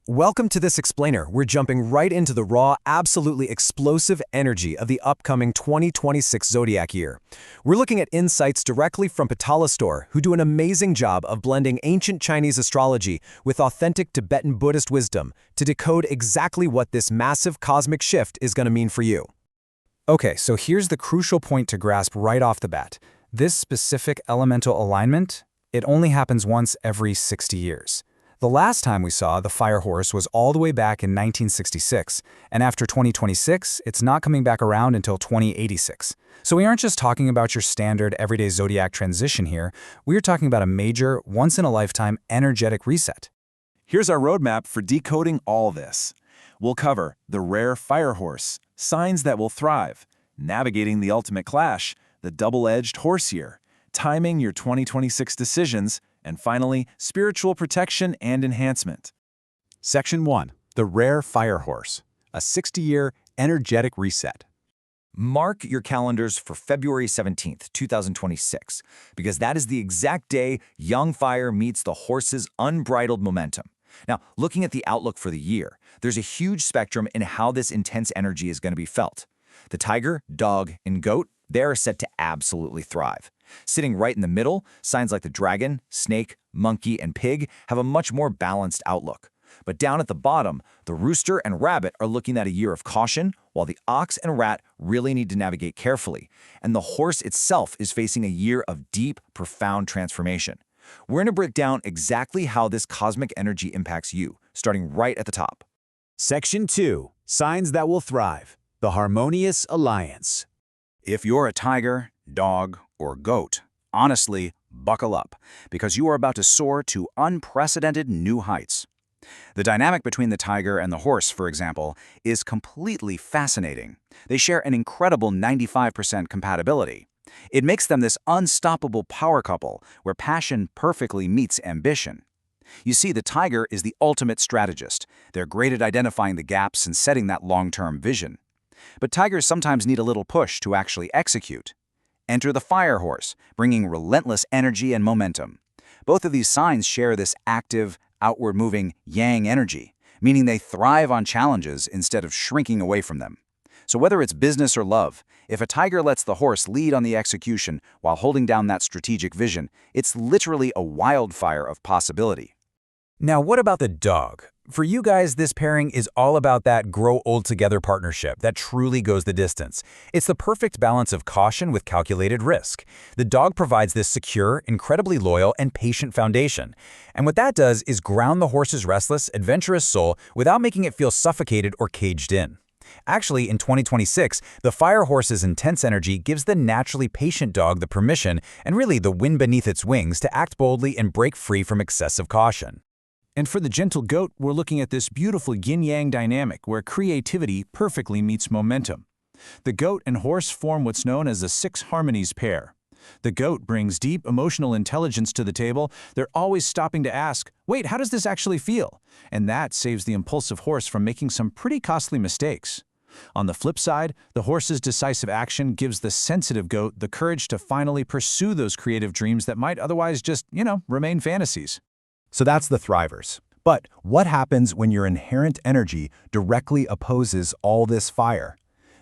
Welcome to this explainer. We're jumping right into the raw, absolutely explosive energy of the upcoming 2026 Zodiac year. We're looking at insights directly from Store, who do an amazing job of blending ancient Chinese astrology with authentic Tibetan Buddhist wisdom to decode exactly what this massive cosmic shift is going to mean for you. Okay, so here's the crucial point to grasp right off the bat. This specific elemental alignment, it only happens once every 60 years. The last time we saw the fire horse was all the way back in 1966, and after 2026, it's not coming back around until 2086. So we aren't just talking about your standard everyday zodiac transition here, we're talking about a major, once-in-a-lifetime energetic reset. Here's our roadmap for decoding all this. We'll cover the rare fire horse, signs that will thrive, navigating the ultimate clash, the double-edged horse year, timing your 2026 decisions, and finally, spiritual protection and enhancement. Section 1. The Rare Fire Horse, a 60-year energetic reset. Mark your calendars for February 17th, 2026, because that is the exact day young fire meets the horse's unbridled momentum. Now, looking at the outlook for the year, there's a huge spectrum in how this intense energy is going to be felt. The tiger, dog, and goat, they are set to absolutely thrive. Sitting right in the middle, signs like the dragon, snake, monkey, and pig have a much more balanced outlook. But down at the bottom, the rooster and rabbit are looking at a year of caution, while the ox and rat really need to navigate carefully. And the horse itself is facing a year of deep, profound transformation. We're going to break down exactly how this cosmic energy impacts you, starting right at the top. Section 2. Signs that will thrive, the Harmonious Alliance. If you're a tiger, dog, or goat, honestly, buckle up, because you are about to soar to unprecedented new heights. The dynamic between the tiger and the horse, for example, is completely fascinating. They share an incredible 95% compatibility. It makes them this unstoppable power couple where passion perfectly meets ambition. You see, the tiger is the ultimate strategist. They're great at identifying the gaps and setting that long-term vision. But tigers sometimes need a little push to actually execute. Enter the fire horse, bringing relentless energy and momentum. Both of these signs share this active, outward-moving yang energy, meaning they thrive on challenges instead of shrinking away from them. So whether it's business or love, if a tiger lets the horse lead on the execution while holding down that strategic vision, it's literally a wildfire of possibility. Now, what about the dog? For you guys, this pairing is all about that grow old together partnership that truly goes the distance. It's the perfect balance of caution with calculated risk. The dog provides this secure, incredibly loyal, and patient foundation. And what that does is ground the horse's restless, adventurous soul without making it feel suffocated or caged in. Actually, in 2026, the fire horse's intense energy gives the naturally patient dog the permission and really the wind beneath its wings to act boldly and break free from excessive caution. And for the gentle goat, we're looking at this beautiful yin-yang dynamic where creativity perfectly meets momentum. The goat and horse form what's known as a six harmonies pair. The goat brings deep emotional intelligence to the table. They're always stopping to ask, wait, how does this actually feel? And that saves the impulsive horse from making some pretty costly mistakes. On the flip side, the horse's decisive action gives the sensitive goat the courage to finally pursue those creative dreams that might otherwise just, remain fantasies. So that's the thrivers. But what happens when your inherent energy directly opposes all this fire?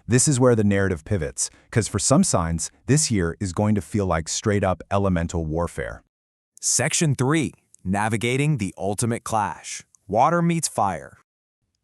This is where the narrative pivots, because for some signs, this year is going to feel like straight-up elemental warfare. Section 3. Navigating the ultimate clash. Water meets fire.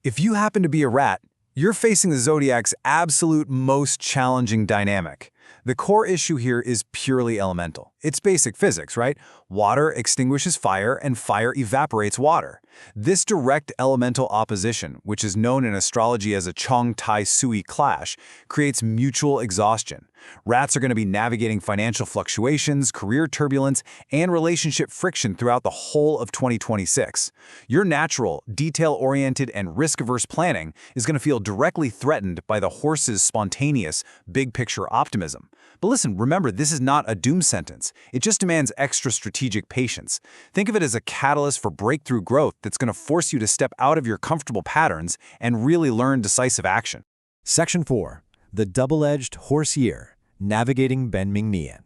If you happen to be a rat, you're facing the Zodiac's absolute most challenging dynamic. The core issue here is purely elemental. It's basic physics, right? Water extinguishes fire and fire evaporates water. This direct elemental opposition, which is known in astrology as a Chong-Tai-Sui clash, creates mutual exhaustion. Rats are going to be navigating financial fluctuations, career turbulence, and relationship friction throughout the whole of 2026. Your natural, detail-oriented, and risk-averse planning is going to feel directly threatened by the horse's spontaneous, big-picture optimism. But listen, remember, this is not a doom sentence. It just demands extra strategic patience. Think of it as a catalyst for breakthrough growth that's going to force you to step out of your comfortable patterns and really learn decisive action. Section 4. The Double-Edged Horse Year, Navigating Ben Ming Nian.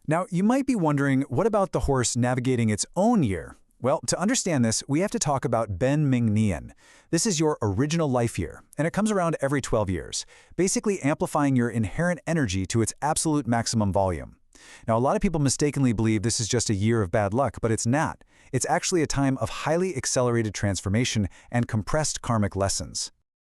Now, you might be wondering, what about the horse navigating its own year? Well, to understand this, we have to talk about Ben Ming Nian. This is your original life year, and it comes around every 12 years, basically amplifying your inherent energy to its absolute maximum volume. Now, a lot of people mistakenly believe this is just a year of bad luck, but it's not. It's actually a time of highly accelerated transformation and compressed karmic lessons.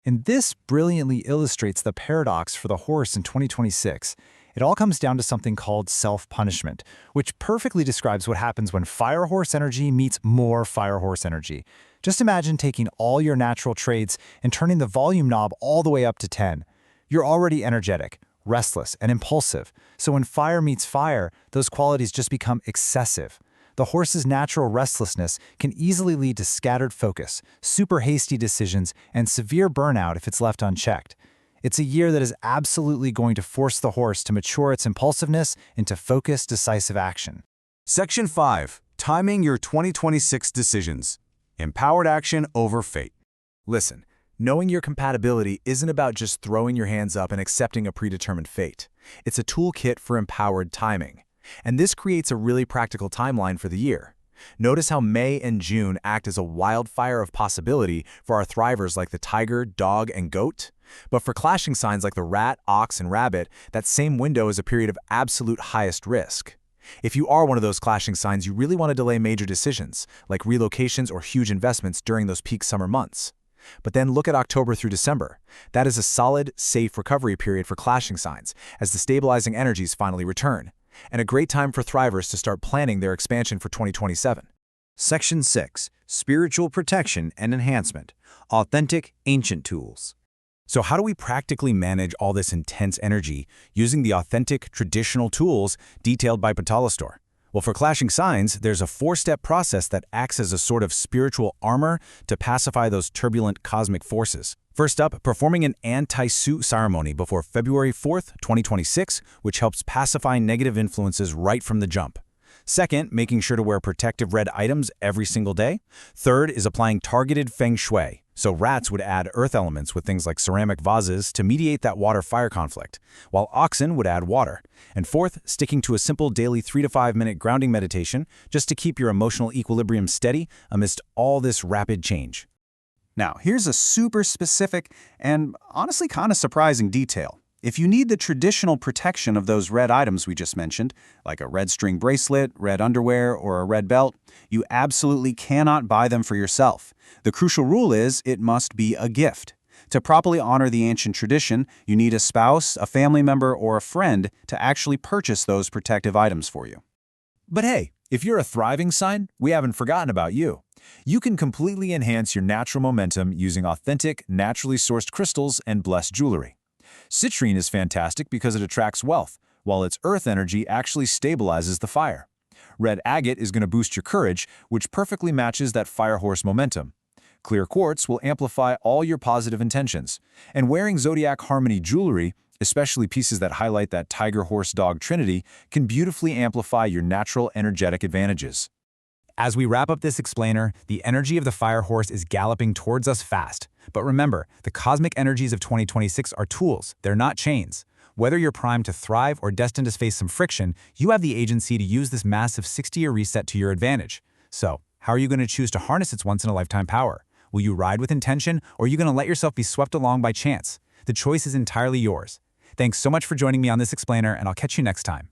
And this brilliantly illustrates the paradox for the horse in 2026. It all comes down to something called self-punishment, which perfectly describes what happens when fire horse energy meets more fire horse energy. Just imagine taking all your natural traits and turning the volume knob all the way up to 10. You're already energetic, restless, and impulsive, so when fire meets fire, those qualities just become excessive. The horse's natural restlessness can easily lead to scattered focus, super hasty decisions, and severe burnout if it's left unchecked. It's a year that is absolutely going to force the horse to mature its impulsiveness into focused, decisive action. Section 5. Timing your 2026 decisions. Empowered action over fate. Listen, knowing your compatibility isn't about just throwing your hands up and accepting a predetermined fate. It's a toolkit for empowered timing. And this creates a really practical timeline for the year. Notice how May and June act as a wildfire of possibility for our thrivers like the tiger, dog, and goat. But for clashing signs like the rat, ox, and rabbit, that same window is a period of absolute highest risk. If you are one of those clashing signs, you really want to delay major decisions, like relocations or huge investments during those peak summer months. But then look at October through December. That is a solid, safe recovery period for clashing signs, as the stabilizing energies finally return. And a great time for thrivers to start planning their expansion for 2027. Section 6. Spiritual Protection and Enhancement. Authentic Ancient Tools. So how do we practically manage all this intense energy using the authentic, traditional tools detailed by Patalastor? Well, for clashing signs, there's a 4-step process that acts as a sort of spiritual armor to pacify those turbulent cosmic forces. First up, performing an anti-suit ceremony before February 4th, 2026, which helps pacify negative influences right from the jump. Second, making sure to wear protective red items every single day. Third is applying targeted feng shui. So rats would add earth elements with things like ceramic vases to mediate that water-fire conflict, while oxen would add water. And fourth, sticking to a simple daily 3 to 5 minute grounding meditation just to keep your emotional equilibrium steady amidst all this rapid change. Now, here's a super specific and honestly kind of surprising detail. If you need the traditional protection of those red items we just mentioned, like a red string bracelet, red underwear, or a red belt, you absolutely cannot buy them for yourself. The crucial rule is it must be a gift. To properly honor the ancient tradition, you need a spouse, a family member, or a friend to actually purchase those protective items for you. But hey, if you're a thriving sign, we haven't forgotten about you. You can completely enhance your natural momentum using authentic, naturally sourced crystals and blessed jewelry. Citrine is fantastic because it attracts wealth, while its earth energy actually stabilizes the fire. Red agate is going to boost your courage, which perfectly matches that fire horse momentum. Clear quartz will amplify all your positive intentions. And wearing Zodiac Harmony jewelry, especially pieces that highlight that tiger horse dog trinity, can beautifully amplify your natural energetic advantages. As we wrap up this explainer, the energy of the fire horse is galloping towards us fast. But remember, the cosmic energies of 2026 are tools, they're not chains. Whether you're primed to thrive or destined to face some friction, you have the agency to use this massive 60-year reset to your advantage. So, how are you going to choose to harness its once-in-a-lifetime power? Will you ride with intention, or are you going to let yourself be swept along by chance? The choice is entirely yours. Thanks so much for joining me on this explainer, and I'll catch you next time.